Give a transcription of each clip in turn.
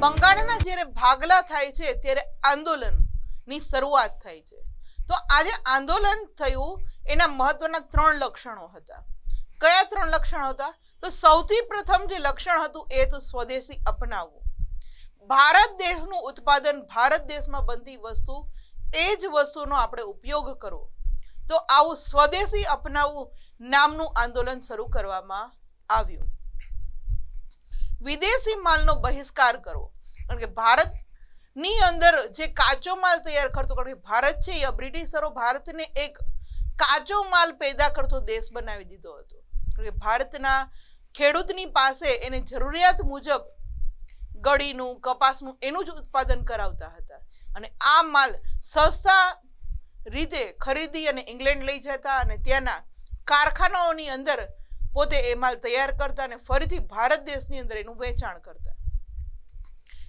બંગાળના જ્યારે ભાગલા થાય છે ત્યારે આંદોલનની શરૂઆત થાય છે. તો આજે આંદોલન થયું એના મહત્વના 3 લક્ષણો હતા. કયા 3 લક્ષણો હતા? તો સૌથી પ્રથમ જે લક્ષણ હતું એ તો સ્વદેશી અપનાવવું. ભારત દેશનું ઉત્પાદન, ભારત દેશમાં બનતી વસ્તુ, એ જ વસ્તુનો આપણે ઉપયોગ કરવો. તો આવું સ્વદેશી અપનાવવું નામનું આંદોલન શરૂ કરવામાં આવ્યું. વિદેશી માલનો બહિષ્કાર કરવો, કારણ કે ભારતની અંદર જે કાચો માલ તૈયાર કરતો, કારણ કે ભારત છે એ બ્રિટિશરો ભારતને એક કાચો માલ પેદા કરતો દેશ બનાવી દીધો હતો. કારણ કે ભારતના ખેડૂતની પાસે એને જરૂરિયાત મુજબ ગળીનું, કપાસનું એનું જ ઉત્પાદન કરાવતા હતા અને આ માલ સસ્તા રીતે ખરીદી અને ઇંગ્લેન્ડ લઈ જતા અને ત્યાંના કારખાનાઓની અંદર પોતે એ માલ તૈયાર કરતા અને ફરીથી ભારત દેશની અંદર એનું વેચાણ કરતા.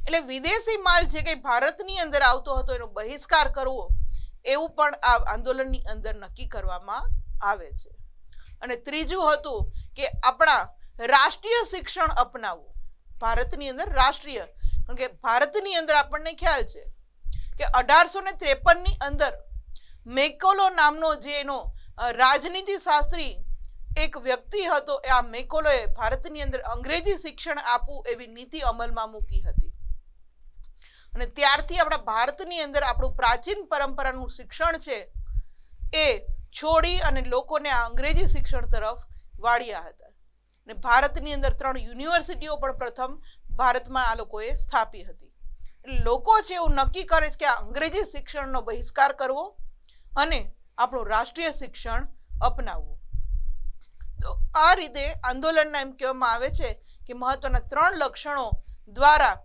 એટલે વિદેશી માલ જે કંઈ ભારતની અંદર આવતો હતો એનો બહિષ્કાર કરવો, એવું પણ આ આંદોલનની અંદર નક્કી કરવામાં આવે છે. અને ત્રીજું હતું કે આપણા રાષ્ટ્રીય શિક્ષણ અપનાવવું. ભારતની અંદર રાષ્ટ્રીય, કારણ કે ભારતની અંદર આપણને ખ્યાલ છે કે 1853ની અંદર મેકોલો નામનો જે એનો રાજનીતિ શાસ્ત્રી એક વ્યક્તિ હતો, આ મેકોલોએ ભારતની અંદર અંગ્રેજી શિક્ષણ આપવું એવી નીતિ અમલમાં મૂકી હતી. અને ત્યારથી આપણા ભારતની અંદર આપણું પ્રાચીન પરંપરાનું શિક્ષણ છે એ છોડી અને લોકોને આ અંગ્રેજી શિક્ષણ તરફ વાળ્યા હતા. અને ભારતની અંદર 3 યુનિવર્સિટીઓ પણ પ્રથમ ભારતમાં આ લોકોએ સ્થાપી હતી. એટલે લોકો છે એવું નક્કી કરે છે કે આ અંગ્રેજી શિક્ષણનો બહિષ્કાર કરવો અને આપણું રાષ્ટ્રીય શિક્ષણ અપનાવવું. તો આ રીતે આંદોલનના એમ કહેવામાં આવે છે કે મહત્વના 3 લક્ષણો દ્વારા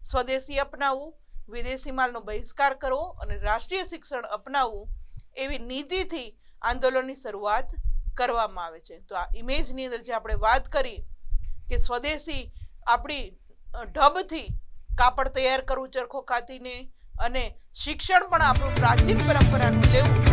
સ્વદેશી અપનાવવું, વિદેશી માલનો બહિષ્કાર કરવો અને રાષ્ટ્રીય શિક્ષણ અપનાવવું એવી નીતિથી આંદોલનની શરૂઆત કરવામાં આવે છે. તો આ ઇમેજની અંદર જે આપણે વાત કરી કે સ્વદેશી આપણી ઢબથી કાપડ તૈયાર કરવું ચરખો કાતીને અને શિક્ષણ પણ આપણું પ્રાચીન પરંપરાનું લેવું,